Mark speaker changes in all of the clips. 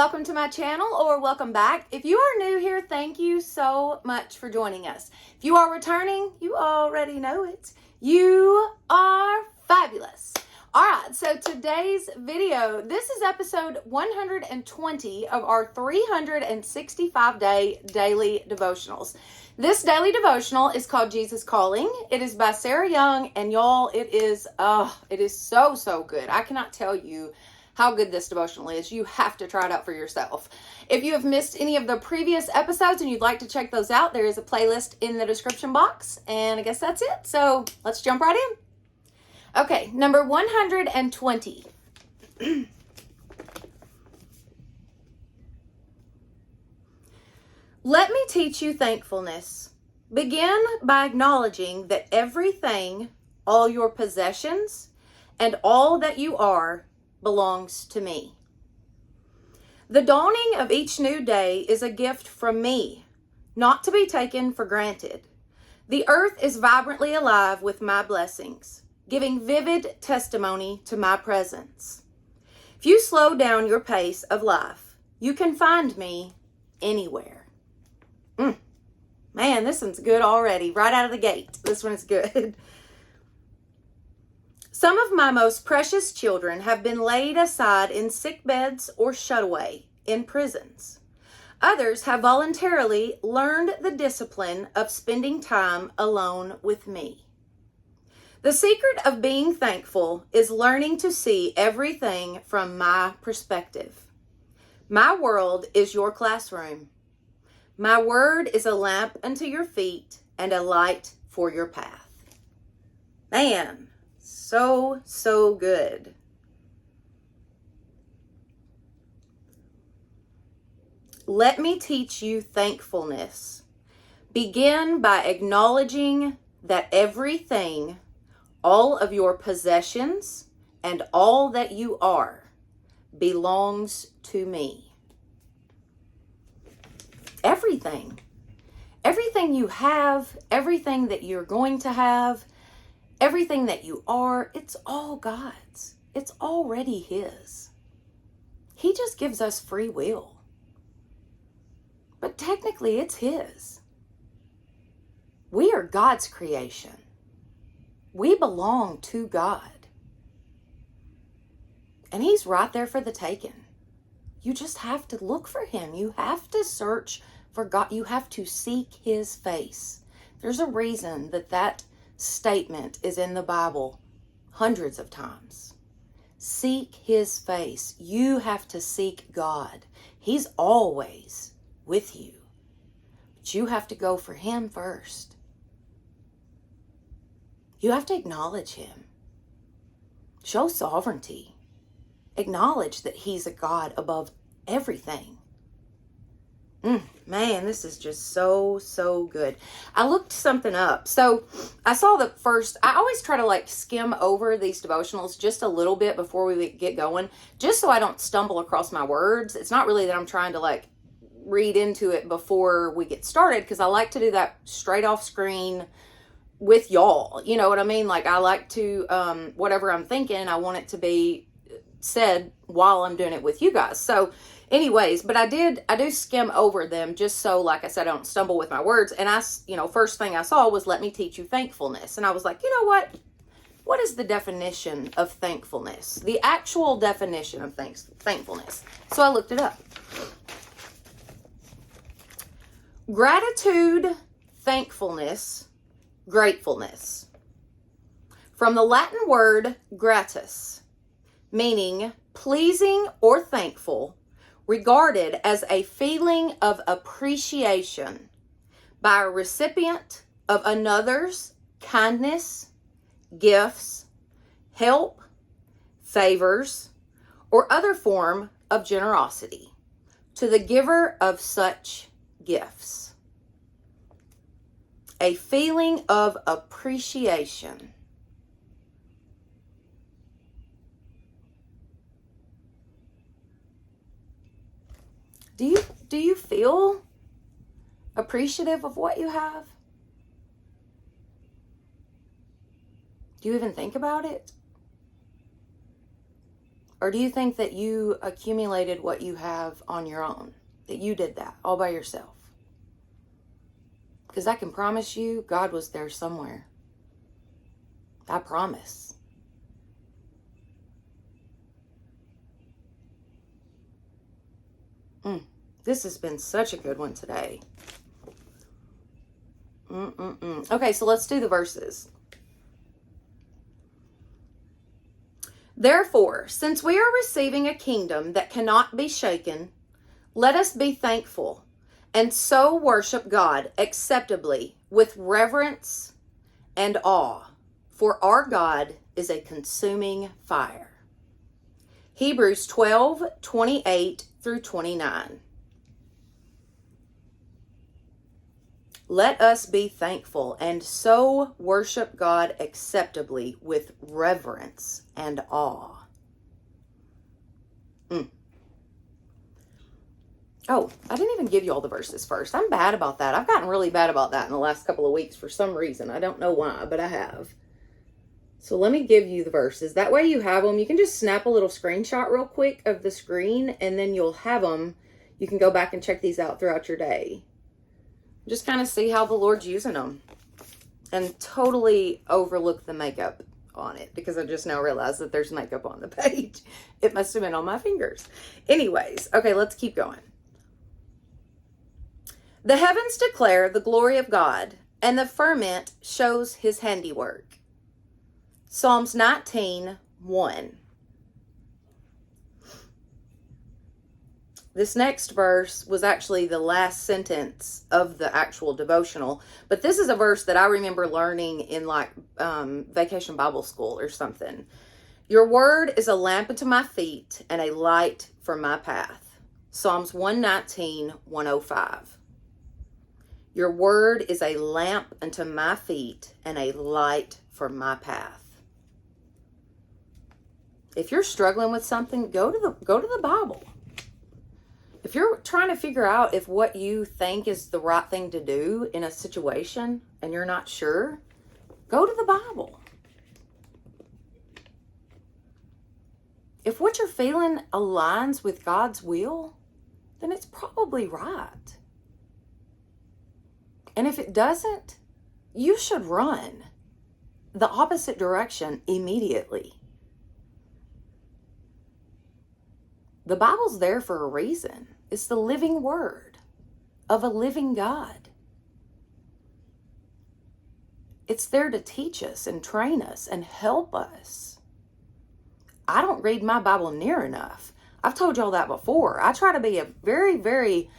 Speaker 1: welcome to my channel, or welcome back. If you are new here, thank you so much for joining us. If you are returning, you already know it. You are fabulous. All right, so today's video, this is episode 120 of our 365-day daily devotionals. This daily devotional is called Jesus Calling. It is by Sarah Young, and y'all, it is so good. I cannot tell you how good this devotional is. You have to try it out for yourself. If you have missed any of the previous episodes and you'd like to check those out, there is a playlist in the description box. And I guess that's it. So let's jump right in. Okay, number 120. Let me teach you thankfulness. Begin by acknowledging that everything, all your possessions, and all that you are belongs to me. The dawning of each new day is a gift from me, not to be taken for granted. The earth is vibrantly alive with my blessings, giving vivid testimony to my presence. If you slow down your pace of life, you can find me anywhere. Man, this one's good already, right out of the gate. This one is good. Some of my most precious children have been laid aside in sick beds or shut away in prisons. Others have voluntarily learned the discipline of spending time alone with me. The secret of being thankful is learning to see everything from my perspective. My world is your classroom. My word is a lamp unto your feet and a light for your path. Man. So good. Let me teach you thankfulness. Begin by acknowledging that everything, all of your possessions, and all that you are belongs to me. Everything. Everything you have, everything that you're going to have, everything that you are, it's all God's. It's already His. He just gives us free will. But technically, it's His. We are God's creation. We belong to God. And He's right there for the taking. You just have to look for Him. You have to search for God. You have to seek His face. There's a reason that statement is in the Bible hundreds of times. Seek His face. You have to seek God. He's always with you. But you have to go for Him first. You have to acknowledge Him. Show sovereignty. Acknowledge that He's a God above everything. Man, this is just so good. I looked something up. So I saw I always try to skim over these devotionals just a little bit before we get going, just so I don't stumble across my words. It's not really that I'm trying to read into it before we get started, because I like to do that straight off screen with y'all. You know what I mean? I like to, whatever I'm thinking, I want it to be said while I'm doing it with you guys. So anyways, but I do skim over them just so, like I said, I don't stumble with my words. And first thing I saw was, let me teach you thankfulness. And I was like, you know what? What is the definition of thankfulness? The actual definition of thankfulness. So I looked it up. Gratitude, thankfulness, gratefulness. From the Latin word gratus, meaning pleasing or thankful, regarded as a feeling of appreciation by a recipient of another's kindness, gifts, help, favors, or other form of generosity to the giver of such gifts. A feeling of appreciation. Do you feel appreciative of what you have? Do you even think about it? Or do you think that you accumulated what you have on your own? That you did that all by yourself? Because I can promise you, God was there somewhere. I promise. This has been such a good one today. Okay, so let's do the verses. Therefore, since we are receiving a kingdom that cannot be shaken, let us be thankful and so worship God acceptably with reverence and awe, for our God is a consuming fire. Hebrews 12:28 through 29. Let us be thankful and so worship God acceptably with reverence and awe. Oh, I didn't even give you all the verses first. I'm bad about that. I've gotten really bad about that in the last couple of weeks for some reason. I don't know why, but I have. So let me give you the verses. That way you have them. You can just snap a little screenshot real quick of the screen, and then you'll have them. You can go back and check these out throughout your day. Just kind of see how the Lord's using them. And totally overlook the makeup on it, because I just now realized that there's makeup on the page. It must have been on my fingers. Anyways, okay, let's keep going. The heavens declare the glory of God, and the firmament shows his handiwork. Psalms 19:1. This next verse was actually the last sentence of the actual devotional, but this is a verse that I remember learning in like Vacation Bible School or something. Your word is a lamp unto my feet and a light for my path. Psalms 119:105. Your word is a lamp unto my feet and a light for my path. If you're struggling with something, go to the Bible. If you're trying to figure out if what you think is the right thing to do in a situation and you're not sure, go to the Bible. If what you're feeling aligns with God's will, then it's probably right. And if it doesn't, you should run the opposite direction immediately. The Bible's there for a reason. It's the living word of a living God. It's there to teach us and train us and help us. I don't read my Bible near enough. I've told y'all that before. I try to be a very, very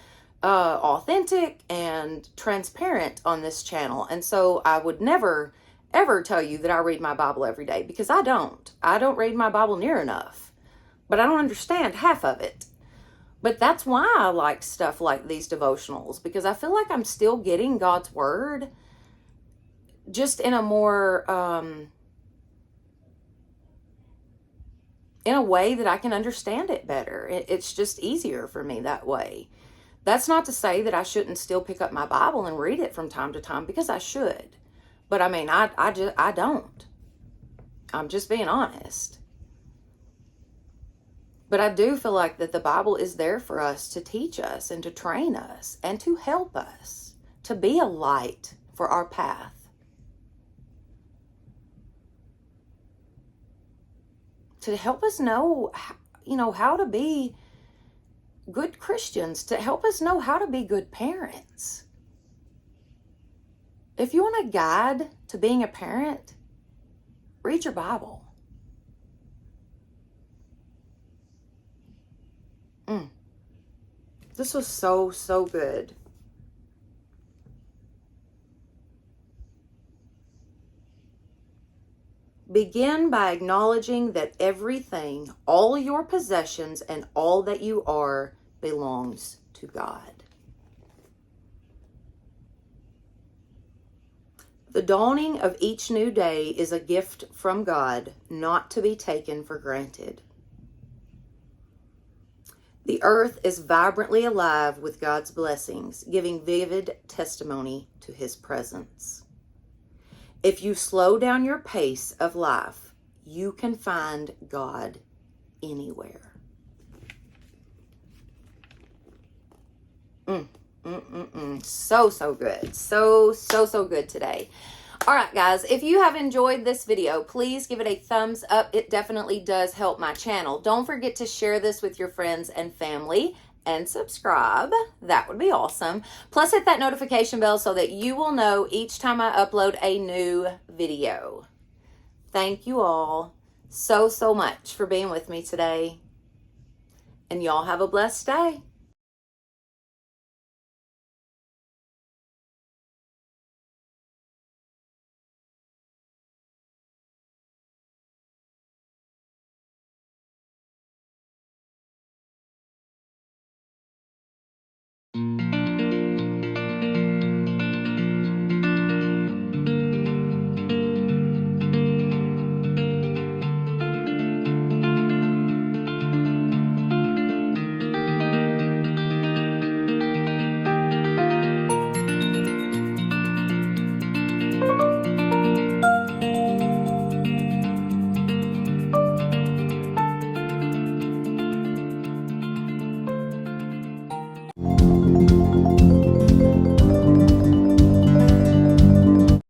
Speaker 1: authentic and transparent on this channel. And so I would never, ever tell you that I read my Bible every day, because I don't. I don't read my Bible near enough. But I don't understand half of it. But that's why I like stuff like these devotionals, because I feel like I'm still getting God's word just in a more, in a way that I can understand it better. It's just easier for me that way. That's not to say that I shouldn't still pick up my Bible and read it from time to time, because I should. But I mean, I don't. I'm just being honest. But I do feel like that the Bible is there for us to teach us and to train us and to help us to be a light for our path. To help us know, how to be good Christians, to help us know how to be good parents. If you want a guide to being a parent, read your Bible. This was so, so good. Begin by acknowledging that everything, all your possessions, and all that you are belongs to God. The dawning of each new day is a gift from God, not to be taken for granted. The earth is vibrantly alive with God's blessings, giving vivid testimony to His presence. If you slow down your pace of life, you can find God anywhere. So good. So good today. All right, guys, if you have enjoyed this video, please give it a thumbs up. It definitely does help my channel. Don't forget to share this with your friends and family and subscribe. That would be awesome. Plus, hit that notification bell so that you will know each time I upload a new video. Thank you all so much for being with me today. And y'all have a blessed day.